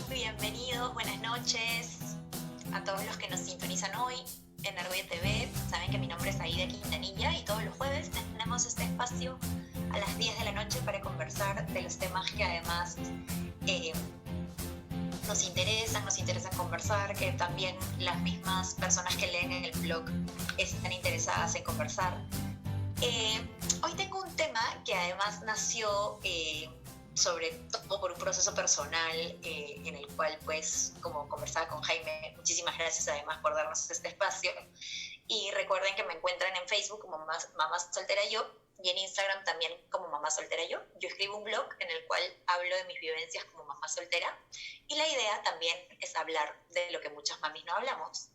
Bienvenidos, buenas noches a todos los que nos sintonizan hoy en Argolla TV. Saben que mi nombre es Aida Quintanilla y todos los jueves tenemos este espacio a las 10 de la noche para conversar de los temas que además nos interesan conversar, que también las mismas personas que leen en el blog están interesadas en conversar. Hoy tengo un tema que además nació sobre todo por un proceso personal en el cual, pues, como conversaba con Jaime, muchísimas gracias además por darnos este espacio. Y recuerden que me encuentran en Facebook como Mamá Soltera Yo y en Instagram también como Mamá Soltera Yo. Yo escribo un blog en el cual hablo de mis vivencias como mamá soltera y la idea también es hablar de lo que muchas mamis no hablamos,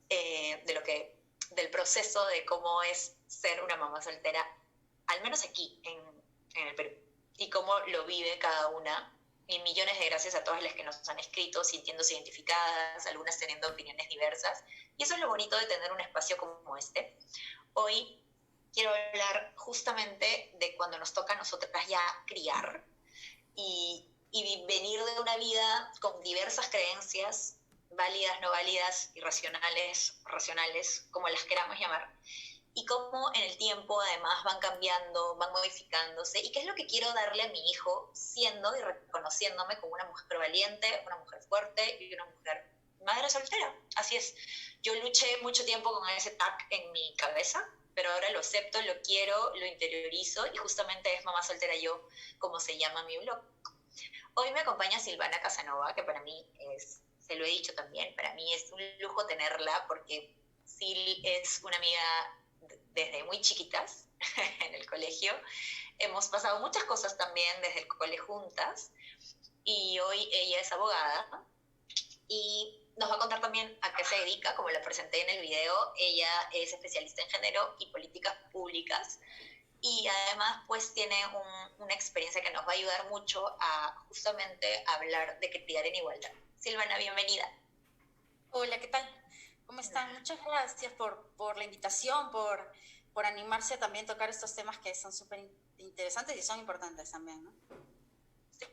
del proceso de cómo es ser una mamá soltera, al menos aquí en el Perú, y cómo lo vive cada una. Y millones de gracias a todas las que nos han escrito, sintiéndose identificadas, algunas teniendo opiniones diversas. Y eso es lo bonito de tener un espacio como este. Hoy quiero hablar justamente de cuando nos toca a nosotras ya criar y venir de una vida con diversas creencias, válidas, no válidas, irracionales, racionales, como las queramos llamar, y cómo en el tiempo además van cambiando, van modificándose, y qué es lo que quiero darle a mi hijo siendo y reconociéndome como una mujer valiente, una mujer fuerte y una mujer madre soltera. Así es, yo luché mucho tiempo con ese tag en mi cabeza, pero ahora lo acepto, lo quiero, lo interiorizo, y justamente es Mamá Soltera Yo, como se llama mi blog. Hoy me acompaña Silvana Casanova, que para mí es, se lo he dicho también, para mí es un lujo tenerla, porque Sil es una amiga desde muy chiquitas en el colegio. Hemos pasado muchas cosas también desde el cole juntas, y hoy ella es abogada y nos va a contar también a qué se dedica. Como la presenté en el video, ella es especialista en género y políticas públicas, y además pues tiene una experiencia que nos va a ayudar mucho a justamente hablar de criar en igualdad. Silvana, bienvenida. Hola, ¿qué tal? ¿Cómo están? Muchas gracias por la invitación, por animarse a también tocar estos temas que son súper interesantes y son importantes también, ¿no?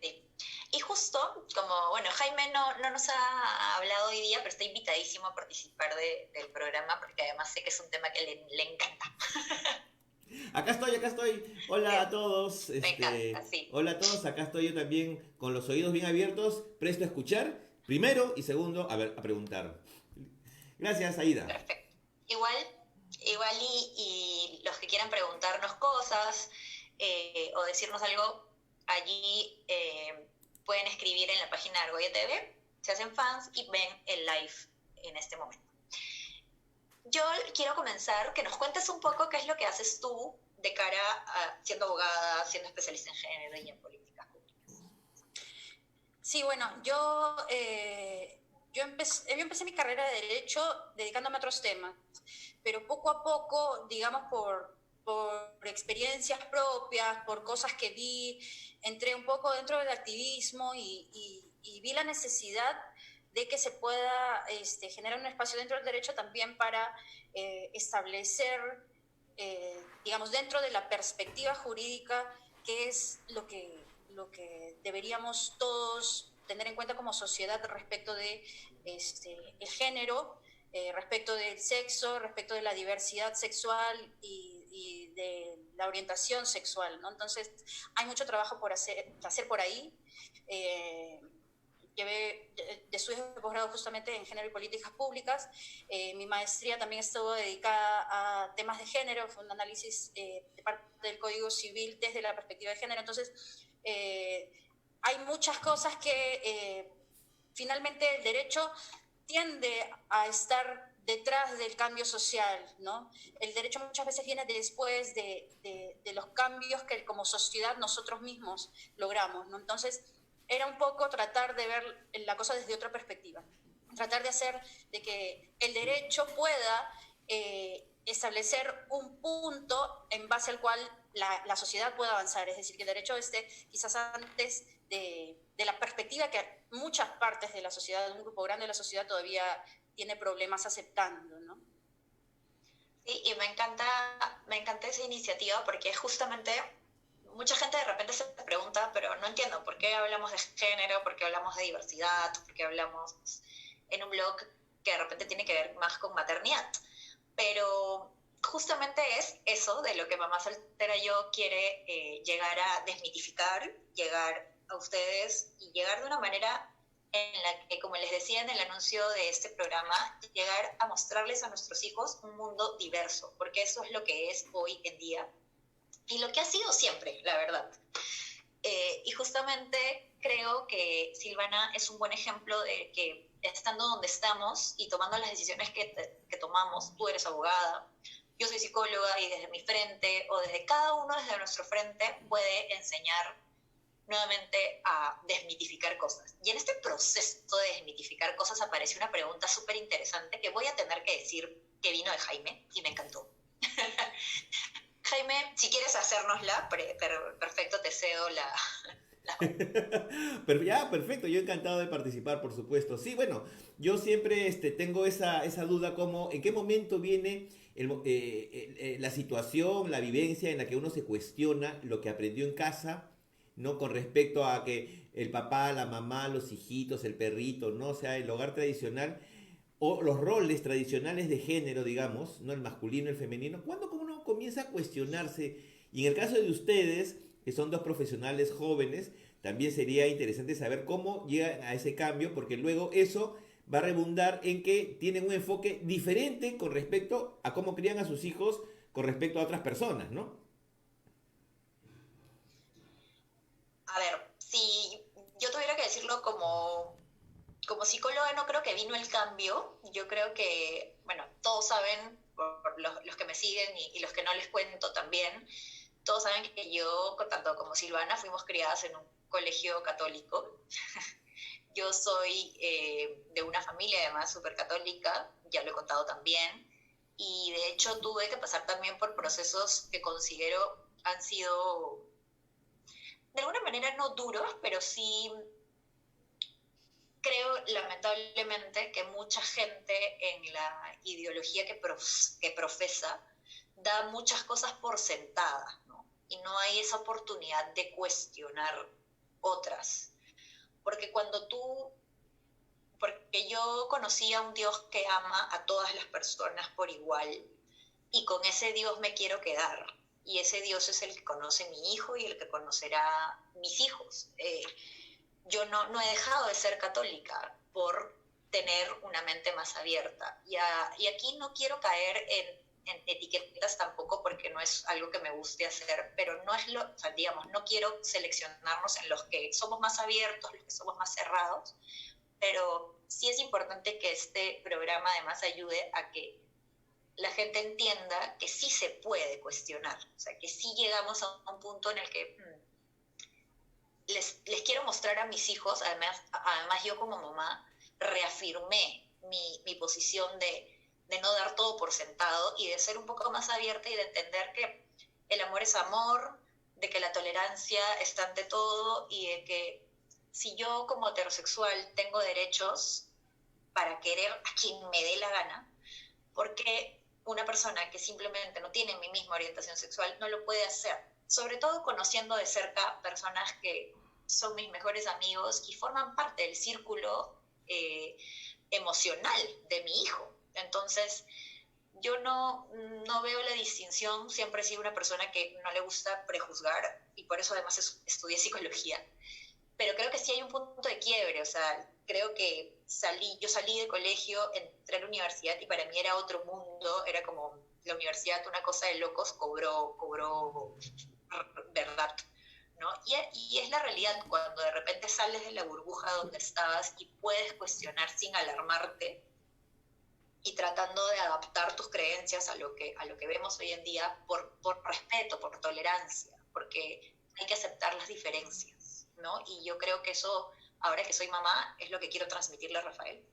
Sí. Y justo, como, bueno, Jaime no nos ha hablado hoy día, pero está invitadísimo a participar del programa, porque además sé que es un tema que le encanta. Acá estoy, acá estoy. Hola a todos. Me encanta, sí. Hola a todos. Acá estoy yo también con los oídos bien abiertos, presto a escuchar. Primero y segundo, a ver, a preguntar. Gracias, Aida. Perfecto. Igual y los que quieran preguntarnos cosas o decirnos algo, allí pueden escribir en la página de Argolla TV, se hacen fans y ven el live en este momento. Yo quiero comenzar, que nos cuentes un poco qué es lo que haces tú de cara a siendo abogada, siendo especialista en género y en políticas públicas. Sí, bueno, yo empecé mi carrera de Derecho dedicándome a otros temas, pero poco a poco, digamos, por experiencias propias, por cosas que vi, entré un poco dentro del activismo y vi la necesidad de que se pueda generar un espacio dentro del derecho también para establecer, digamos, dentro de la perspectiva jurídica, qué es lo que deberíamos todos tener en cuenta como sociedad respecto de el género, respecto del sexo, respecto de la diversidad sexual y de la orientación sexual, ¿no? Entonces, hay mucho trabajo por hacer por ahí. Llevé de estudios de posgrado justamente en género y políticas públicas. Mi maestría también estuvo dedicada a temas de género, fue un análisis de parte del Código Civil desde la perspectiva de género. Entonces, hay muchas cosas que finalmente el derecho tiende a estar detrás del cambio social, ¿no? El derecho muchas veces viene después de los cambios que como sociedad nosotros mismos logramos, ¿no? Entonces, era un poco tratar de ver la cosa desde otra perspectiva, tratar de hacer de que el derecho pueda establecer un punto en base al cual la sociedad pueda avanzar, es decir, que el derecho esté quizás antes de la perspectiva que muchas partes de la sociedad, un grupo grande de la sociedad todavía tiene problemas aceptando, ¿no? Sí, y me encanta esa iniciativa porque es justamente mucha gente de repente se pregunta, pero no entiendo, ¿por qué hablamos de género? ¿Por qué hablamos de diversidad? ¿Por qué hablamos en un blog que de repente tiene que ver más con maternidad? Pero justamente es eso de lo que Mamá Soltera Yo quiere llegar a desmitificar, llegar a ustedes y llegar de una manera en la que, como les decía en el anuncio de este programa, llegar a mostrarles a nuestros hijos un mundo diverso, porque eso es lo que es hoy en día y lo que ha sido siempre, la verdad. Y justamente creo que Silvana es un buen ejemplo de que estando donde estamos y tomando las decisiones que tomamos, tú eres abogada, yo soy psicóloga y desde mi frente o desde cada uno desde nuestro frente puede enseñar nuevamente a desmitificar cosas. Y en este proceso de desmitificar cosas apareció una pregunta súper interesante que voy a tener que decir que vino de Jaime y me encantó. Jaime, si quieres hacérnosla, perfecto, te cedo la... Pero ya, perfecto, yo encantado de participar, por supuesto. Sí, bueno, yo siempre tengo esa duda como en qué momento viene la situación, la vivencia en la que uno se cuestiona lo que aprendió en casa, ¿no? Con respecto a que el papá, la mamá, los hijitos, el perrito, ¿no? O sea, el hogar tradicional o los roles tradicionales de género, digamos, ¿no? El masculino, el femenino, cuando uno comienza a cuestionarse, y en el caso de ustedes, que son dos profesionales jóvenes, también sería interesante saber cómo llegan a ese cambio, porque luego eso va a redundar en que tienen un enfoque diferente con respecto a cómo crían a sus hijos con respecto a otras personas, ¿no? A ver, si yo tuviera que decirlo como psicóloga, no creo que vino el cambio. Yo creo que, bueno, todos saben, por los que me siguen y los que no les cuento también, todos saben que yo, tanto como Silvana, fuimos criadas en un colegio católico. Yo soy de una familia además súper católica, ya lo he contado también, y de hecho tuve que pasar también por procesos que considero han sido, de alguna manera no duros, pero sí creo lamentablemente que mucha gente en la ideología que profesa da muchas cosas por sentadas, ¿no? Y no hay esa oportunidad de cuestionar otras. Porque porque yo conocí a un Dios que ama a todas las personas por igual y con ese Dios me quiero quedar. Y ese Dios es el que conoce mi hijo y el que conocerá mis hijos. Yo no he dejado de ser católica por tener una mente más abierta. Y aquí no quiero caer en etiquetas tampoco porque no es algo que me guste hacer, pero no es o sea, digamos, no quiero seleccionarnos en los que somos más abiertos, los que somos más cerrados, pero sí es importante que este programa además ayude a que la gente entienda que sí se puede cuestionar, o sea, que sí llegamos a un punto en el que les quiero mostrar a mis hijos, además yo como mamá reafirmé mi posición de no dar todo por sentado y de ser un poco más abierta y de entender que el amor es amor, de que la tolerancia está ante todo y de que si yo como heterosexual tengo derechos para querer a quien me dé la gana, porque una persona que simplemente no tiene mi misma orientación sexual no lo puede hacer. Sobre todo conociendo de cerca personas que son mis mejores amigos y forman parte del círculo emocional de mi hijo. Entonces, yo no veo la distinción, siempre he sido una persona que no le gusta prejuzgar y por eso además estudié psicología, pero creo que sí hay un punto de quiebre, o sea, creo que yo salí de colegio, entré a la universidad y para mí era otro mundo, era como la universidad, una cosa de locos, cobró verdad, ¿no? Y es la realidad cuando de repente sales de la burbuja donde estabas y puedes cuestionar sin alarmarte y tratando de adaptar tus creencias a lo que vemos hoy en día por respeto, por tolerancia, porque hay que aceptar las diferencias, ¿no? Y yo creo que eso, ahora que soy mamá, es lo que quiero transmitirle a Rafael.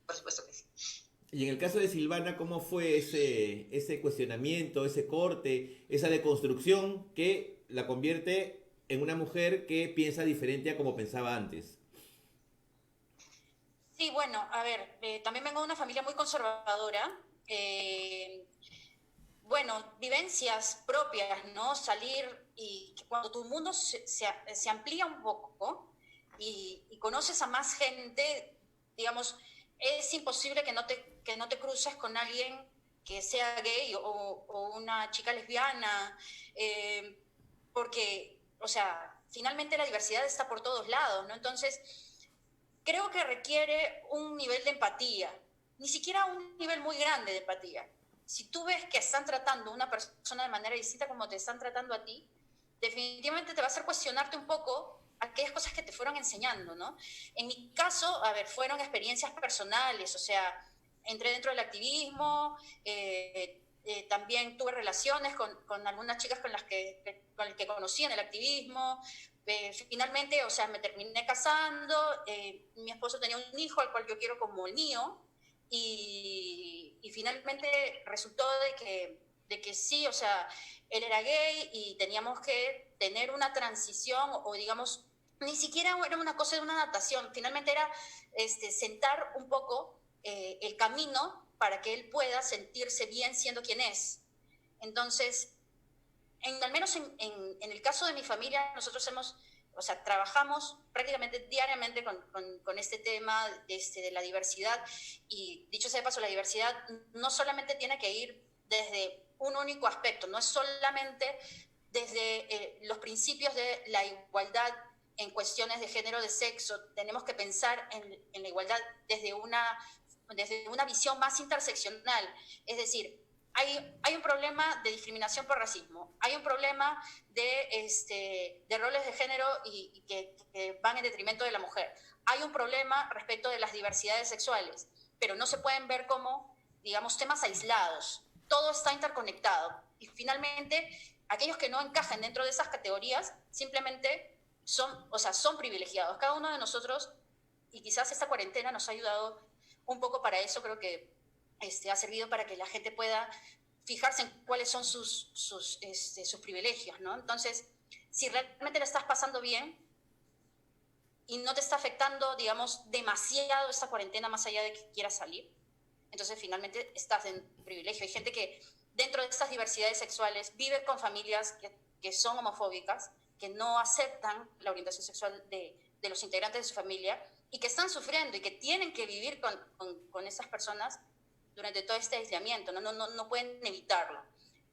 Por supuesto que sí. Y en el caso de Silvana, ¿cómo fue ese cuestionamiento, ese corte, esa deconstrucción que la convierte en una mujer que piensa diferente a como pensaba antes? Sí, bueno, a ver, también vengo de una familia muy conservadora. bueno, vivencias propias, ¿no? Salir y cuando tu mundo se amplía un poco y conoces a más gente, digamos, es imposible que no te cruces con alguien que sea gay o una chica lesbiana, porque, o sea, finalmente la diversidad está por todos lados, ¿no? Entonces, creo que requiere un nivel de empatía, ni siquiera un nivel muy grande de empatía. Si tú ves que están tratando a una persona de manera distinta como te están tratando a ti, definitivamente te va a hacer cuestionarte un poco aquellas cosas que te fueron enseñando, ¿no? En mi caso, a ver, fueron experiencias personales, o sea, entré dentro del activismo, también tuve relaciones con algunas chicas con las que conocí en el activismo, finalmente, o sea, me terminé casando, mi esposo tenía un hijo al cual yo quiero como el mío, y finalmente resultó de que sí, o sea, él era gay y teníamos que tener una transición o digamos, ni siquiera era una cosa de una adaptación, finalmente era sentar un poco el camino para que él pueda sentirse bien siendo quien es. Entonces, al menos en el caso de mi familia, nosotros o sea, trabajamos prácticamente diariamente con este tema de la diversidad, y dicho sea de paso, la diversidad no solamente tiene que ir desde un único aspecto, no es solamente desde los principios de la igualdad en cuestiones de género, de sexo, tenemos que pensar en la igualdad desde una visión más interseccional, es decir, hay un problema de discriminación por racismo, hay un problema de roles de género y que van en detrimento de la mujer, hay un problema respecto de las diversidades sexuales, pero no se pueden ver como, digamos, temas aislados, todo está interconectado y finalmente aquellos que no encajan dentro de esas categorías simplemente son privilegiados. Cada uno de nosotros, y quizás esta cuarentena nos ha ayudado un poco para eso, creo que ha servido para que la gente pueda fijarse en cuáles son sus privilegios, ¿no? Entonces, si realmente la estás pasando bien y no te está afectando, digamos, demasiado esta cuarentena más allá de que quieras salir, entonces finalmente estás en privilegio. Hay gente que dentro de estas diversidades sexuales vive con familias que son homofóbicas, que no aceptan la orientación sexual de los integrantes de su familia y que están sufriendo y que tienen que vivir con esas personas durante todo este aislamiento, no pueden evitarlo.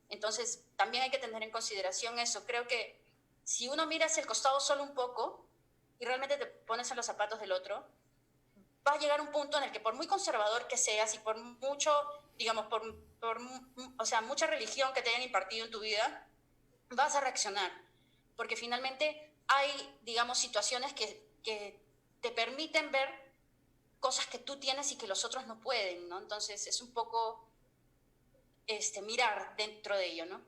Entonces, también hay que tener en consideración eso. Creo que si uno mira hacia el costado solo un poco y realmente te pones en los zapatos del otro, va a llegar un punto en el que por muy conservador que seas y por mucho, digamos, o sea, mucha religión que te hayan impartido en tu vida, vas a reaccionar. Porque finalmente hay, digamos, situaciones que te permiten ver cosas que tú tienes y que los otros no pueden, ¿no? Entonces es un poco mirar dentro de ello, ¿no?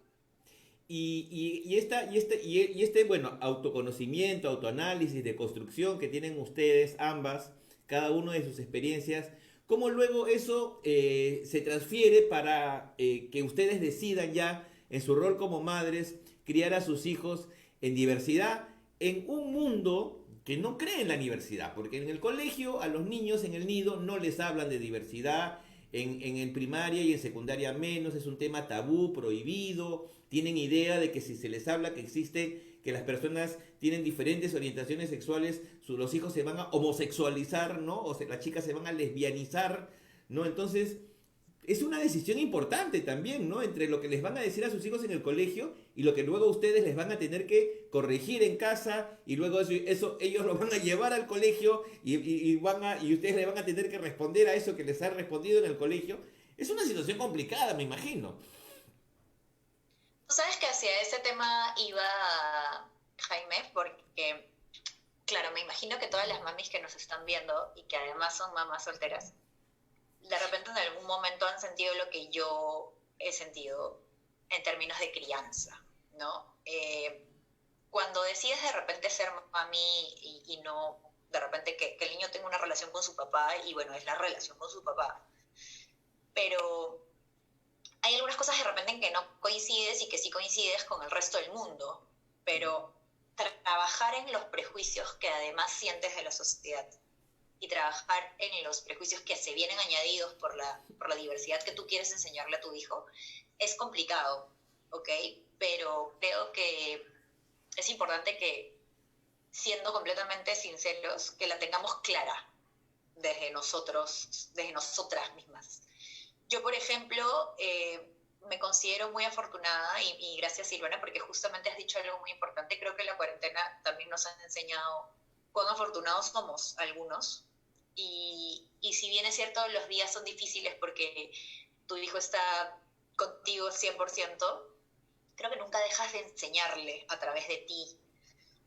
Bueno, autoconocimiento, autoanálisis, de construcción que tienen ustedes ambas, cada uno de sus experiencias, ¿cómo luego eso se transfiere para que ustedes decidan ya en su rol como madres criar a sus hijos en diversidad, en un mundo que no cree en la diversidad? Porque en el colegio a los niños en el nido no les hablan de diversidad, en primaria y en secundaria menos, es un tema tabú, prohibido, tienen idea de que si se les habla que existe, que las personas tienen diferentes orientaciones sexuales, los hijos se van a homosexualizar, ¿no? O sea, las chicas se van a lesbianizar, ¿no? Entonces, es una decisión importante también, ¿no? Entre lo que les van a decir a sus hijos en el colegio y lo que luego ustedes les van a tener que corregir en casa, y luego eso ellos lo van a llevar al colegio y ustedes le van a tener que responder a eso que les han respondido en el colegio. Es una situación complicada, me imagino. Tú sabes que hacia ese tema iba, Jaime, porque, claro, me imagino que todas las mamis que nos están viendo y que además son mamás solteras, de repente en algún momento han sentido lo que yo he sentido en términos de crianza, ¿no? Cuando decides de repente ser mami y no, de repente que el niño tenga una relación con su papá, y bueno, es la relación con su papá, pero hay algunas cosas de repente en que no coincides y que sí coincides con el resto del mundo, pero trabajar en los prejuicios que además sientes de la sociedad y trabajar en los prejuicios que se vienen añadidos por la diversidad que tú quieres enseñarle a tu hijo, es complicado, ¿ok? Pero creo que es importante que, siendo completamente sinceros, que la tengamos clara desde nosotros, desde nosotras mismas. Yo, por ejemplo, me considero muy afortunada y gracias, Silvana, porque justamente has dicho algo muy importante. Creo que la cuarentena también nos ha enseñado cuán afortunados somos algunos. Y si bien es cierto, los días son difíciles porque tu hijo está contigo 100%, creo que nunca dejas de enseñarle a través de ti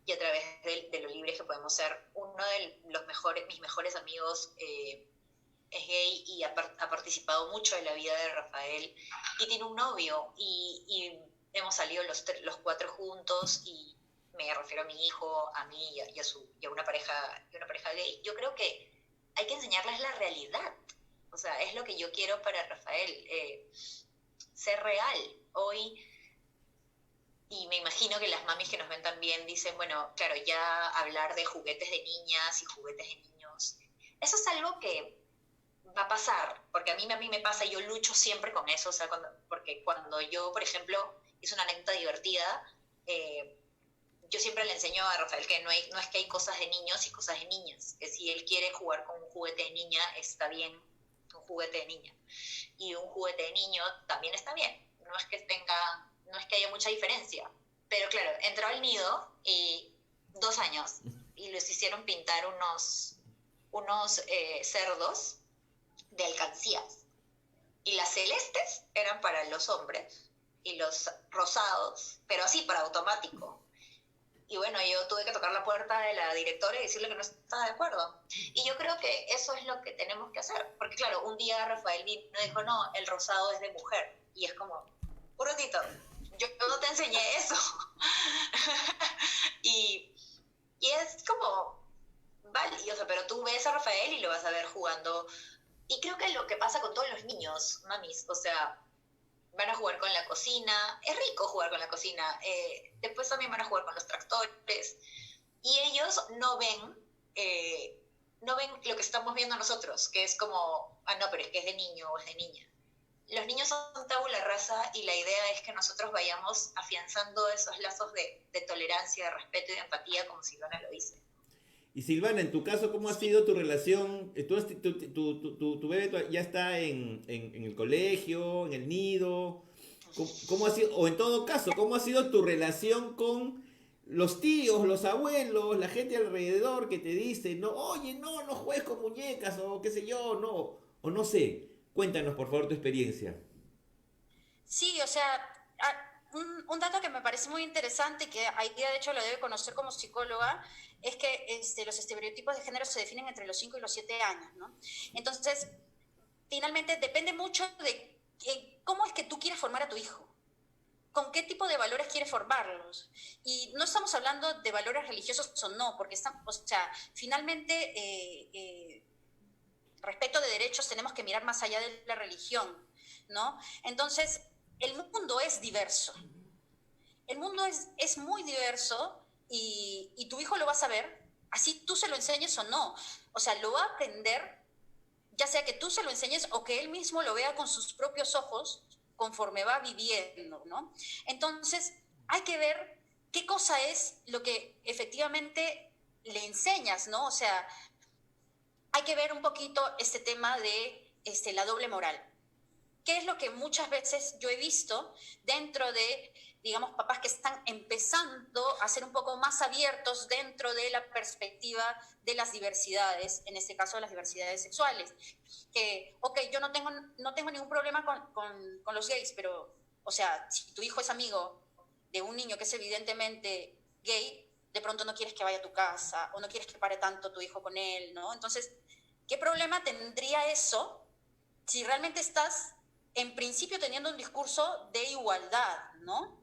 y a través de lo libres que podemos ser. Uno de mis mejores amigos es gay y ha participado mucho de la vida de Rafael y tiene un novio y hemos salido los cuatro juntos y me refiero a mi hijo, a mí y a una pareja gay. Yo creo que hay que enseñarles la realidad. O sea, es lo que yo quiero para Rafael, ser real. Hoy, y me imagino que las mamis que nos ven también dicen, bueno, claro, ya hablar de juguetes de niñas y juguetes de niños, eso es algo que va a pasar, porque a mí me pasa, yo lucho siempre con eso, o sea, porque cuando yo, por ejemplo, hice una anécdota divertida, yo siempre le enseño a Rafael que no es que hay cosas de niños y cosas de niñas, que si él quiere jugar con un juguete de niña, está bien un juguete de niña, y un juguete de niño también está bien, no es que haya mucha diferencia, pero claro, entró al nido y 2 años, y les hicieron pintar unos cerdos de alcancías. Y las celestes eran para los hombres y los rosados, pero así, para automático. Y bueno, yo tuve que tocar la puerta de la directora y decirle que no estaba de acuerdo. Y yo creo que eso es lo que tenemos que hacer. Porque claro, un día Rafael vino y dijo, no, el rosado es de mujer. Y es como, un ratito, yo no te enseñé eso. y es como, vale, o sea, pero tú ves a Rafael y lo vas a ver jugando. Y creo que lo que pasa con todos los niños, mamis, o sea, van a jugar con la cocina, es rico jugar con la cocina, después también van a jugar con los tractores, y ellos no ven lo que estamos viendo nosotros, que es como, ah, no, pero es que es de niño o es de niña. Los niños son tabula rasa y la idea es que nosotros vayamos afianzando esos lazos de tolerancia, de respeto y de empatía, como Silvana lo dice. Y Silvana, en tu caso, ¿cómo ha sido tu relación? Tu bebé ya está en el colegio, en el nido. ¿Cómo ha sido? O en todo caso, ¿cómo ha sido tu relación con los tíos, los abuelos, la gente alrededor que te dice, no, oye, no juegues con muñecas o qué sé yo, no, o no sé? Cuéntanos, por favor, tu experiencia. Sí, o sea, un dato que me parece muy interesante y que Aida de hecho lo debe conocer como psicóloga, es que los estereotipos de género se definen entre los 5 y los 7 años, ¿no? Entonces, finalmente depende mucho de cómo es que tú quieres formar a tu hijo, con qué tipo de valores quieres formarlos. Y no estamos hablando de valores religiosos o no, porque o sea, finalmente, respecto de derechos, tenemos que mirar más allá de la religión, ¿no? Entonces, el mundo es diverso. El mundo es muy diverso y tu hijo lo va a saber, así tú se lo enseñes o no. O sea, lo va a aprender, ya sea que tú se lo enseñes o que él mismo lo vea con sus propios ojos conforme va viviendo, ¿no? Entonces, hay que ver qué cosa es lo que efectivamente le enseñas, ¿no? O sea, hay que ver un poquito este tema de la doble moral. ¿Qué es lo que muchas veces yo he visto dentro de, digamos, papás que están empezando a ser un poco más abiertos dentro de la perspectiva de las diversidades, en este caso las diversidades sexuales? Que, ok, yo no tengo ningún problema con los gays, pero, o sea, si tu hijo es amigo de un niño que es evidentemente gay, de pronto no quieres que vaya a tu casa o no quieres que pare tanto tu hijo con él, ¿no? Entonces, ¿qué problema tendría eso si realmente estás en principio teniendo un discurso de igualdad, ¿no?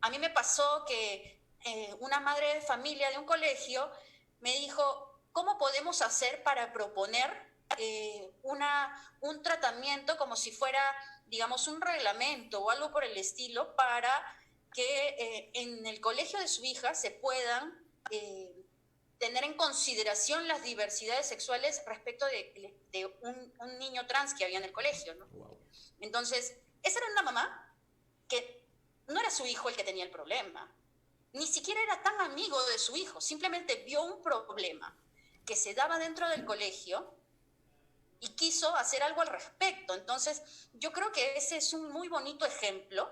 A mí me pasó que una madre de familia de un colegio me dijo, ¿cómo podemos hacer para proponer un tratamiento como si fuera, digamos, un reglamento o algo por el estilo para que en el colegio de su hija se puedan tener en consideración las diversidades sexuales respecto de un niño trans que había en el colegio, ¿no? Wow. Entonces, esa era una mamá que no era su hijo el que tenía el problema, ni siquiera era tan amigo de su hijo, simplemente vio un problema que se daba dentro del colegio y quiso hacer algo al respecto. Entonces, yo creo que ese es un muy bonito ejemplo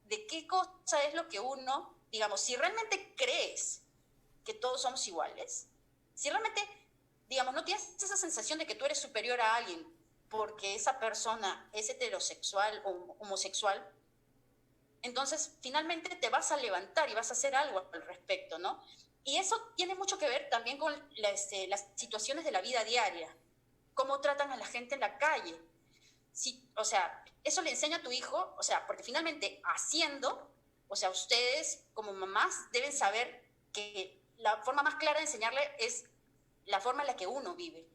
de qué cosa es lo que uno, digamos, si realmente crees que todos somos iguales, si realmente, digamos, no tienes esa sensación de que tú eres superior a alguien porque esa persona es heterosexual o homosexual, entonces finalmente te vas a levantar y vas a hacer algo al respecto, ¿no? Y eso tiene mucho que ver también con las situaciones de la vida diaria, cómo tratan a la gente en la calle. Si, o sea, eso le enseña a tu hijo, o sea, porque finalmente haciendo, o sea, ustedes como mamás deben saber que la forma más clara de enseñarle es la forma en la que uno vive.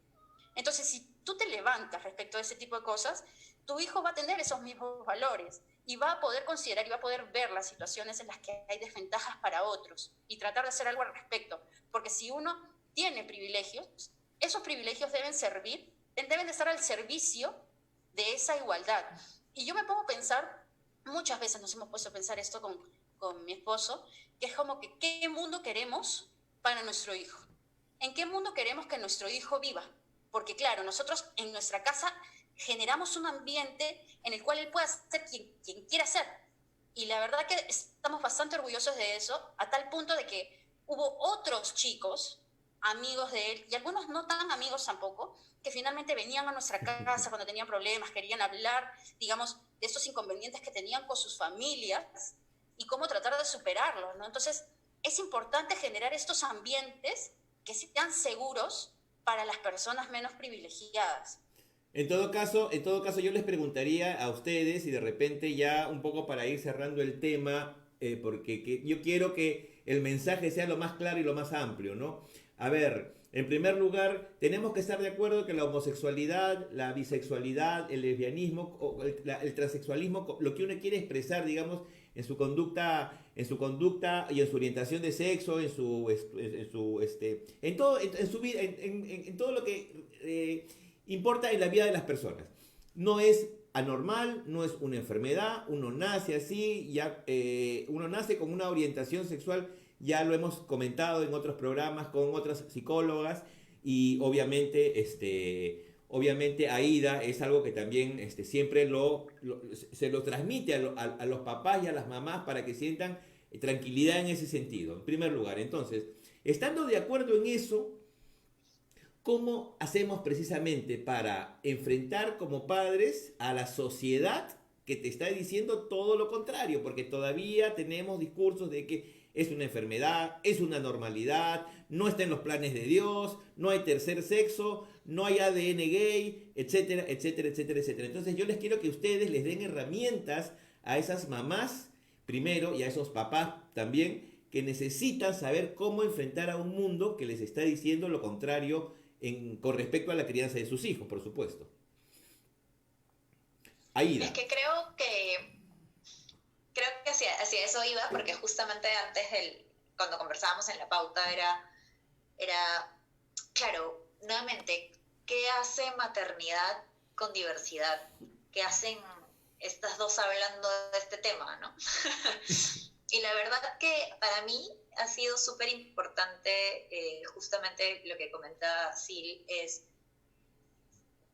Entonces, si tú te levantas respecto a ese tipo de cosas, tu hijo va a tener esos mismos valores y va a poder considerar y va a poder ver las situaciones en las que hay desventajas para otros y tratar de hacer algo al respecto. Porque si uno tiene privilegios, esos privilegios deben de estar al servicio de esa igualdad. Y yo me pongo a pensar, muchas veces nos hemos puesto a pensar esto con mi esposo, que es como que ¿qué mundo queremos para nuestro hijo? ¿En qué mundo queremos que nuestro hijo viva? Porque claro, nosotros en nuestra casa generamos un ambiente en el cual él pueda ser quien quiera ser. Y la verdad que estamos bastante orgullosos de eso, a tal punto de que hubo otros chicos, amigos de él, y algunos no tan amigos tampoco, que finalmente venían a nuestra casa cuando tenían problemas, querían hablar, digamos, de esos inconvenientes que tenían con sus familias y cómo tratar de superarlos, ¿no? Entonces, es importante generar estos ambientes que sean seguros para las personas menos privilegiadas. En todo caso, yo les preguntaría a ustedes y de repente ya un poco para ir cerrando el tema, yo quiero que el mensaje sea lo más claro y lo más amplio, ¿no? A ver, en primer lugar, tenemos que estar de acuerdo que la homosexualidad, la bisexualidad, el lesbianismo, el transexualismo, lo que uno quiere expresar, digamos, en su conducta y en su orientación de sexo, en su vida, en todo lo que importa en la vida de las personas. No es anormal, no es una enfermedad, uno nace así, uno nace con una orientación sexual, ya lo hemos comentado en otros programas con otras psicólogas y obviamente Aida es algo que también siempre se lo transmite a los papás y a las mamás para que sientan tranquilidad en ese sentido, en primer lugar. Entonces, estando de acuerdo en eso, ¿cómo hacemos precisamente para enfrentar como padres a la sociedad que te está diciendo todo lo contrario? Porque todavía tenemos discursos de que es una enfermedad, es una normalidad, no está en los planes de Dios, no hay tercer sexo, no hay ADN gay, etcétera, etcétera, etcétera, etcétera. Entonces yo les quiero que ustedes les den herramientas a esas mamás primero y a esos papás también que necesitan saber cómo enfrentar a un mundo que les está diciendo lo contrario con respecto a la crianza de sus hijos, por supuesto. Aida. Es que creo que hacia eso iba, porque justamente cuando conversábamos en la pauta claro, nuevamente, ¿qué hace maternidad con diversidad? ¿Qué hacen estas dos hablando de este tema, no? Y la verdad que para mí ha sido súper importante, justamente lo que comenta Sil, es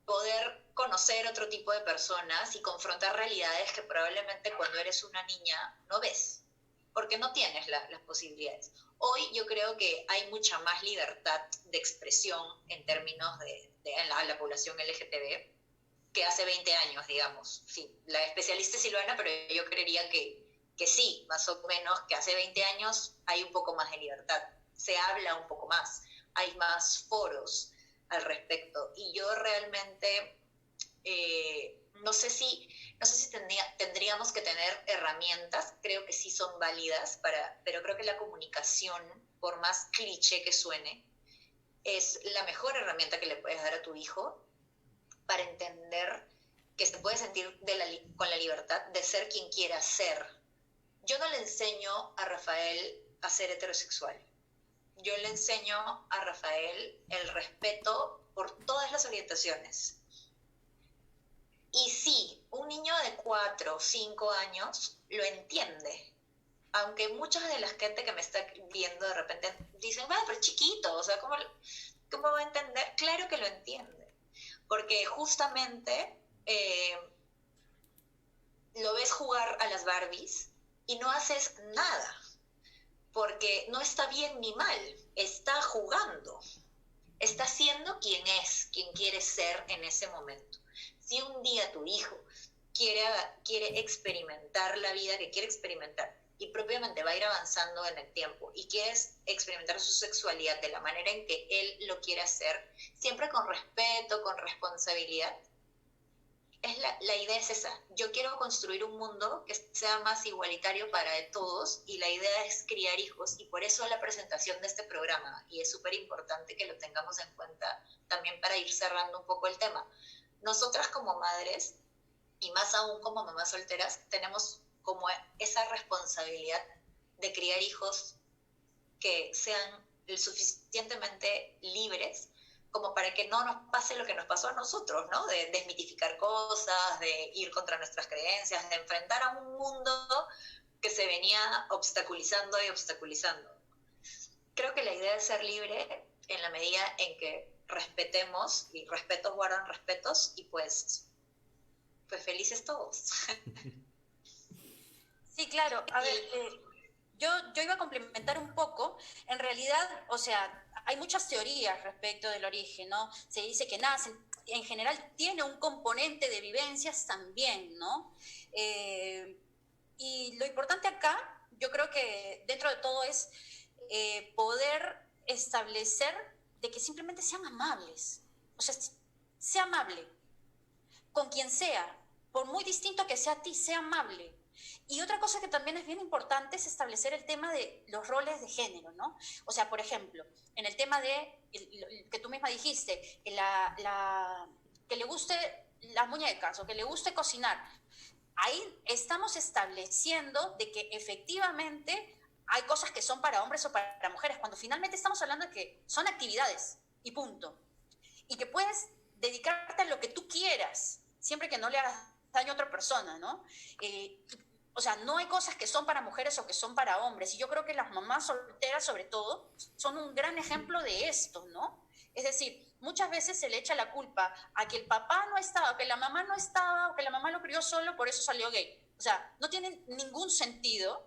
poder conocer otro tipo de personas y confrontar realidades que probablemente cuando eres una niña no ves, porque no tienes las posibilidades. Hoy yo creo que hay mucha más libertad de expresión en términos de la población LGTB que hace 20 años, digamos. Sí, la especialista es Silvana, pero yo creería que sí, más o menos, que hace 20 años hay un poco más de libertad, se habla un poco más, hay más foros al respecto. Y yo realmente no sé si tendríamos que tener herramientas, creo que sí son válidas, pero creo que la comunicación, por más cliché que suene, es la mejor herramienta que le puedes dar a tu hijo para entender que se puede sentir con la libertad de ser quien quiera ser. Yo no le enseño a Rafael a ser heterosexual. Yo le enseño a Rafael el respeto por todas las orientaciones. Y sí, un niño de 4 o 5 años lo entiende. Aunque muchas de la gente que me está viendo de repente dicen, bueno, pero es chiquito, o sea, ¿cómo va a entender? Claro que lo entiende. Porque justamente lo ves jugar a las Barbies y no haces nada. Porque no está bien ni mal, está jugando. Está siendo quien es, quien quiere ser en ese momento. Si un día tu hijo quiere experimentar la vida que quiere experimentar y propiamente va a ir avanzando en el tiempo y quieres experimentar su sexualidad de la manera en que él lo quiere hacer, siempre con respeto, con responsabilidad, la idea es esa. Yo quiero construir un mundo que sea más igualitario para todos y la idea es criar hijos y por eso la presentación de este programa y es súper importante que lo tengamos en cuenta también para ir cerrando un poco el tema. Nosotras como madres y más aún como mamás solteras tenemos como esa responsabilidad de criar hijos que sean lo suficientemente libres como para que no nos pase lo que nos pasó a nosotros, ¿no? De desmitificar cosas, de ir contra nuestras creencias, de enfrentar a un mundo que se venía obstaculizando y obstaculizando. Creo que la idea es ser libre en la medida en que respetemos, y respetos guardan respetos, y pues felices todos. Sí, claro. A ver, yo iba a complementar un poco. En realidad, o sea, hay muchas teorías respecto del origen, ¿no? Se dice que nacen, en general tiene un componente de vivencias también, ¿no? Y lo importante acá, yo creo que dentro de todo es poder establecer de que simplemente sean amables. O sea, sea amable con quien sea, por muy distinto que sea a ti, sea amable. Y otra cosa que también es bien importante es establecer el tema de los roles de género, ¿no? O sea, por ejemplo, en el tema de, que tú misma dijiste, que le guste las muñecas o que le guste cocinar, ahí estamos estableciendo de que efectivamente hay cosas que son para hombres o para mujeres, cuando finalmente estamos hablando de que son actividades y punto. Y que puedes dedicarte a lo que tú quieras, siempre que no le hagas daño a otra persona, ¿no? O sea, no hay cosas que son para mujeres o que son para hombres. Y yo creo que las mamás solteras, sobre todo, son un gran ejemplo de esto, ¿no? Es decir, muchas veces se le echa la culpa a que el papá no estaba, o que la mamá no estaba, o que la mamá lo crió solo, por eso salió gay. O sea, no tiene ningún sentido,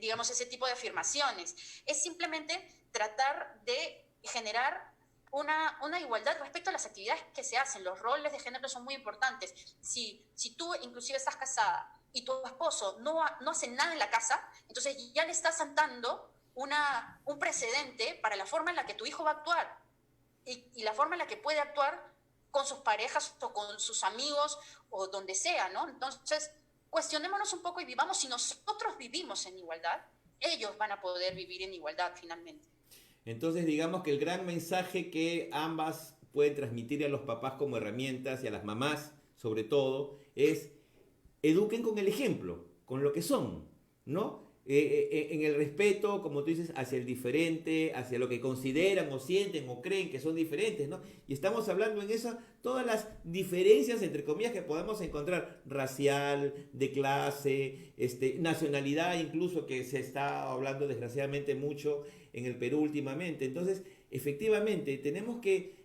digamos, ese tipo de afirmaciones. Es simplemente tratar de generar una igualdad respecto a las actividades que se hacen. Los roles de género son muy importantes. Si tú inclusive estás casada y tu esposo no hace nada en la casa, entonces ya le estás sentando un precedente para la forma en la que tu hijo va a actuar y la forma en la que puede actuar con sus parejas o con sus amigos o donde sea, ¿no? Entonces, cuestionémonos un poco y vivamos. Si nosotros vivimos en igualdad, ellos van a poder vivir en igualdad finalmente. Entonces, digamos que el gran mensaje que ambas pueden transmitir a los papás como herramientas y a las mamás, sobre todo, es eduquen con el ejemplo, con lo que son, ¿no? En el respeto, como tú dices, hacia el diferente, hacia lo que consideran o sienten o creen que son diferentes, ¿no? Y estamos hablando en eso, todas las diferencias, entre comillas, que podemos encontrar, racial, de clase, nacionalidad incluso, que se está hablando desgraciadamente mucho en el Perú últimamente. Entonces, efectivamente, tenemos que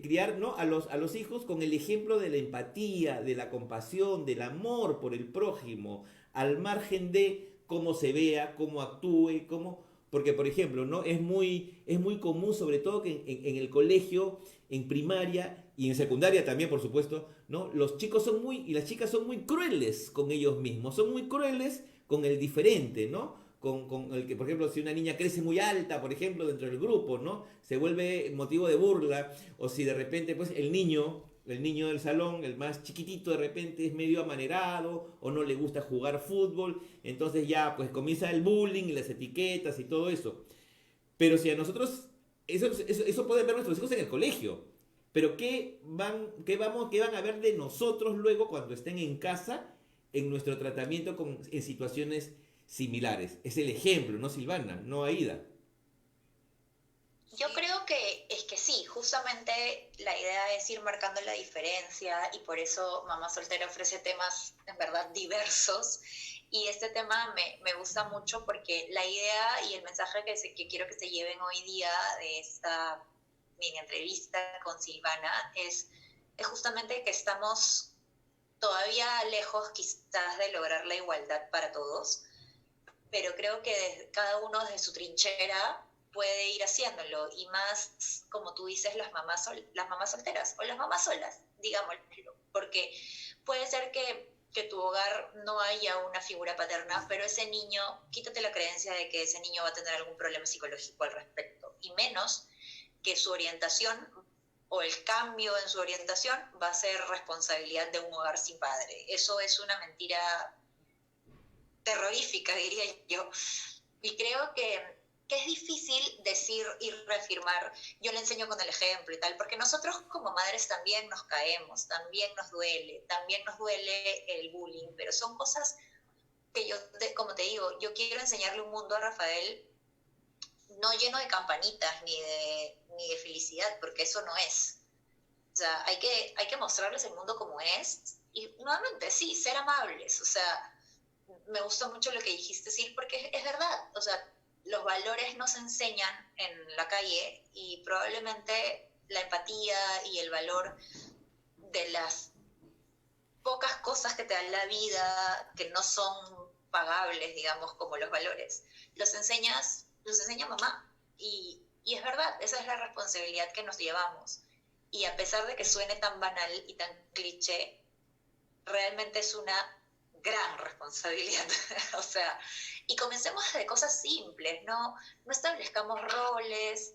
criar, ¿no? a los hijos con el ejemplo de la empatía, de la compasión, del amor por el prójimo, al margen de cómo se vea, cómo actúe, cómo... Porque, por ejemplo, ¿no? Es muy común, sobre todo que en el colegio, en primaria y en secundaria también, por supuesto, ¿no? Los chicos y las chicas son muy crueles con ellos mismos, son muy crueles con el diferente, ¿no? Con el que, por ejemplo, si una niña crece muy alta, por ejemplo, dentro del grupo, ¿no? Se vuelve motivo de burla, o si de repente, pues, el niño del salón, el más chiquitito, de repente es medio amanerado, o no le gusta jugar fútbol, entonces ya, pues, comienza el bullying y las etiquetas y todo eso. Pero si a nosotros, eso pueden ver nuestros hijos en el colegio, pero ¿qué van a ver de nosotros luego cuando estén en casa, en nuestro tratamiento en situaciones similares? Es el ejemplo, no Silvana, no Aida. Yo creo que es que Sí, justamente la idea es ir marcando la diferencia y por eso Mamá Soltera ofrece temas en verdad diversos y este tema me gusta mucho porque la idea y el mensaje que quiero que se lleven hoy día de esta mini entrevista con Silvana es justamente que estamos todavía lejos quizás de lograr la igualdad para todos, pero creo que cada uno desde su trinchera puede ir haciéndolo, y más, como tú dices, las mamás solteras o las mamás solas, digámoslo, porque puede ser que tu hogar no haya una figura paterna, pero ese niño, quítate la creencia de que ese niño va a tener algún problema psicológico al respecto, y menos que su orientación o el cambio en su orientación va a ser responsabilidad de un hogar sin padre. Eso es una mentira terrorífica, diría yo. Y creo que es difícil decir y reafirmar, yo le enseño con el ejemplo y tal, porque nosotros como madres también nos caemos, también nos duele el bullying, pero son cosas que yo, como te digo, yo quiero enseñarle un mundo a Rafael no lleno de campanitas ni de felicidad, porque eso no es. O sea, hay que mostrarles el mundo como es, y nuevamente, sí, ser amables. O sea, me gustó mucho lo que dijiste, Sil, porque es verdad. O sea, los valores no se enseñan en la calle y probablemente la empatía y el valor de las pocas cosas que te dan la vida, que no son pagables, digamos, como los valores, los enseña mamá. Y es verdad, esa es la responsabilidad que nos llevamos. Y a pesar de que suene tan banal y tan cliché, realmente es una gran responsabilidad. O sea, y comencemos de cosas simples, no establezcamos roles.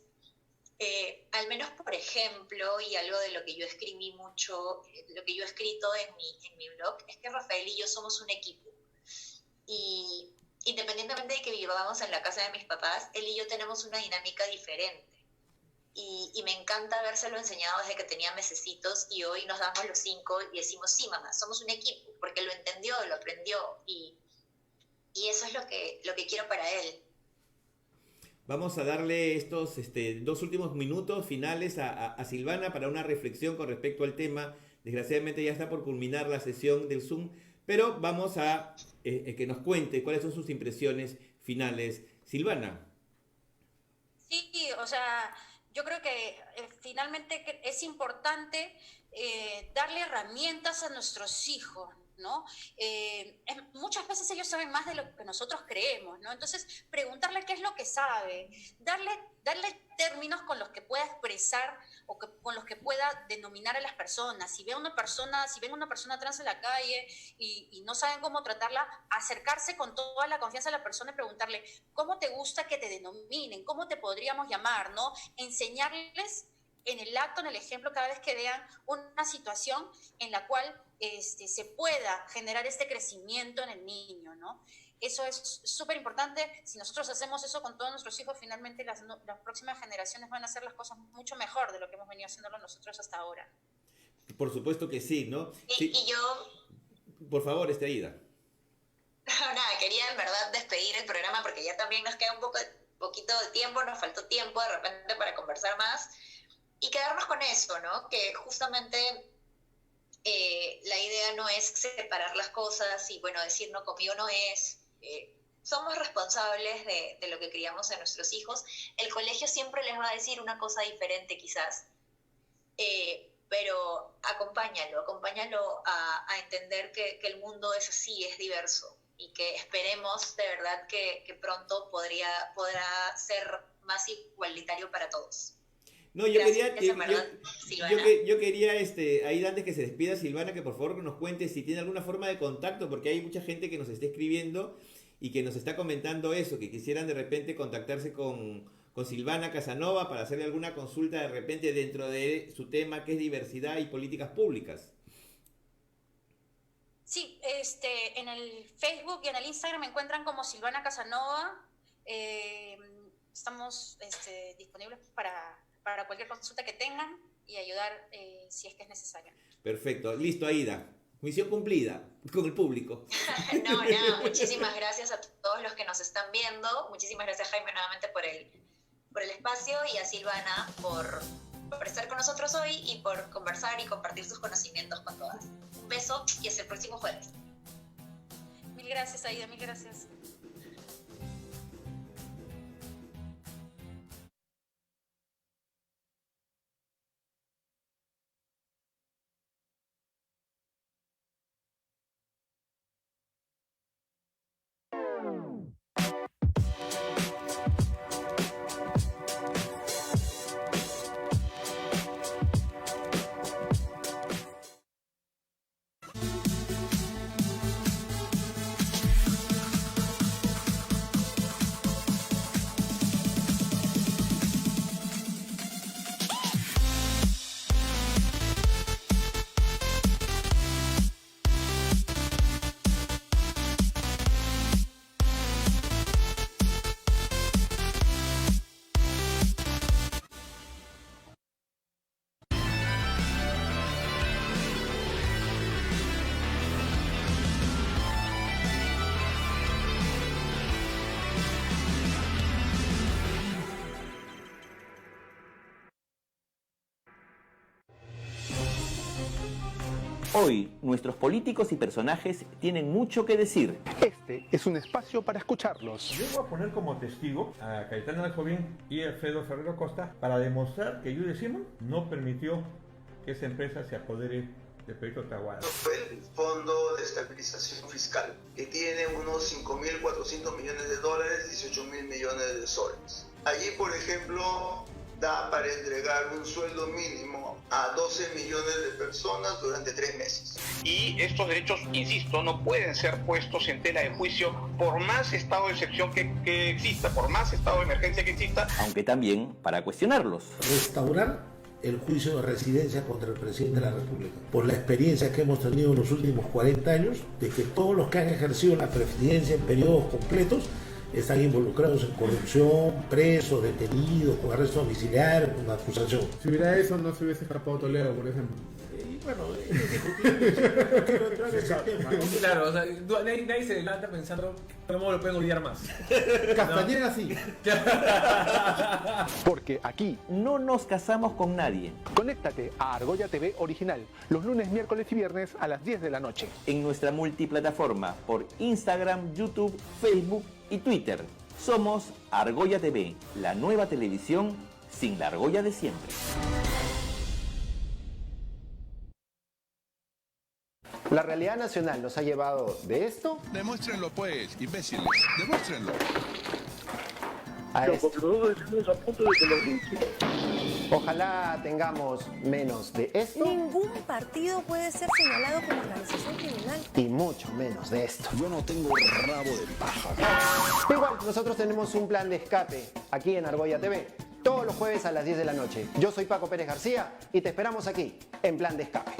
Al menos, por ejemplo, y algo de lo que yo escribí mucho, lo que yo he escrito en mi blog, es que Rafael y yo somos un equipo. Y independientemente de que vivábamos en la casa de mis papás, él y yo tenemos una dinámica diferente. Y me encanta habérselo enseñado desde que tenía mesecitos, y hoy nos damos los 5 y decimos, sí, mamá, somos un equipo, porque lo entendió, lo aprendió, y eso es lo que quiero para él. Vamos a darle estos 2 últimos minutos finales a Silvana para una reflexión con respecto al tema. Desgraciadamente ya está por culminar la sesión del Zoom, pero vamos a que nos cuente cuáles son sus impresiones finales. Silvana. Sí, o sea, yo creo que finalmente es importante darle herramientas a nuestros hijos, ¿no? Muchas veces ellos saben más de lo que nosotros creemos, ¿no? Entonces, preguntarle qué es lo que sabe, darle términos con los que pueda expresar o con los que pueda denominar a las personas. Si ven una persona trans en la calle y no saben cómo tratarla, acercarse con toda la confianza a la persona y preguntarle, ¿cómo te gusta que te denominen? ¿Cómo te podríamos llamar? ¿No? Enseñarles en el acto, en el ejemplo, cada vez que vean una situación en la cual se pueda generar este crecimiento en el niño, ¿no? Eso es súper importante. Si nosotros hacemos eso con todos nuestros hijos, finalmente las próximas generaciones van a hacer las cosas mucho mejor de lo que hemos venido haciéndolo nosotros hasta ahora. Por supuesto que sí, ¿no? Sí. Y yo... Por favor, Aida. Nada, quería en verdad despedir el programa porque ya también nos queda poquito de tiempo, nos faltó tiempo de repente para conversar más y quedarnos con eso, ¿no? Que justamente la idea no es separar las cosas y, bueno, decir no, conmigo no es. Somos responsables de lo que criamos a nuestros hijos. El colegio siempre les va a decir una cosa diferente quizás, pero acompáñalo a entender que el mundo es así, es diverso, y que esperemos de verdad que pronto podrá ser más igualitario para todos. No, yo quería, Aida, antes que se despida Silvana, que por favor nos cuente si tiene alguna forma de contacto, porque hay mucha gente que nos está escribiendo y que nos está comentando eso, que quisieran de repente contactarse con Silvana Casanova para hacerle alguna consulta de repente dentro de su tema, que es diversidad y políticas públicas. Sí, en el Facebook y en el Instagram me encuentran como Silvana Casanova. Estamos disponibles para cualquier consulta que tengan y ayudar si es que es necesario. Perfecto, listo, Aida. Misión cumplida con el público. No, nada, muchísimas gracias a todos los que nos están viendo. Muchísimas gracias, Jaime, nuevamente por el espacio, y a Silvana por por estar con nosotros hoy y por conversar y compartir sus conocimientos con todas. Un beso y hasta el próximo jueves. Mil gracias, Aida, mil gracias. Hoy, nuestros políticos y personajes tienen mucho que decir. Este es un espacio para escucharlos. Yo voy a poner como testigo a Cayetano Alcovín y Alfredo Ferrero Costa para demostrar que Judy Simon no permitió que esa empresa se apodere del proyecto Tahuara. Fue el Fondo de Estabilización Fiscal, que tiene unos 5.400 millones de dólares, 18.000 millones de soles. Allí, por ejemplo, da para entregar un sueldo mínimo a 12 millones de personas durante 3 meses. Y estos derechos, insisto, no pueden ser puestos en tela de juicio por más estado de excepción que exista, por más estado de emergencia que exista. Aunque también para cuestionarlos. Restaurar el juicio de residencia contra el presidente de la República, por la experiencia que hemos tenido en los últimos 40 años, de que todos los que han ejercido la presidencia en periodos completos están involucrados en corrupción, presos, detenidos, con arresto domiciliario, con acusación. Si hubiera eso, no se hubiese escapado Toledo, por ejemplo. Bueno, no quiero entrar en ese tema, ¿no? Claro, o sea, nadie se levanta pensando cómo lo pueden olvidar más. Castañeda sí. Porque aquí No nos casamos con nadie. conéctate a Argolla TV Original los lunes, miércoles y viernes a las 10 de la noche. En nuestra multiplataforma por Instagram, YouTube, Facebook y Twitter. Somos Argolla TV, la nueva televisión sin la argolla de siempre. La realidad nacional nos ha llevado de esto Demuéstrenlo pues, imbéciles, demuéstrenlo. a esto. Ojalá tengamos menos de esto Ningún partido puede ser señalado como organización criminal. y mucho menos de esto. Yo no tengo rabo de paja. Igual, nosotros tenemos un plan de escape aquí en Argolla TV, todos los jueves a las 10 de la noche. Yo soy Paco Pérez García y te esperamos aquí, en Plan de Escape.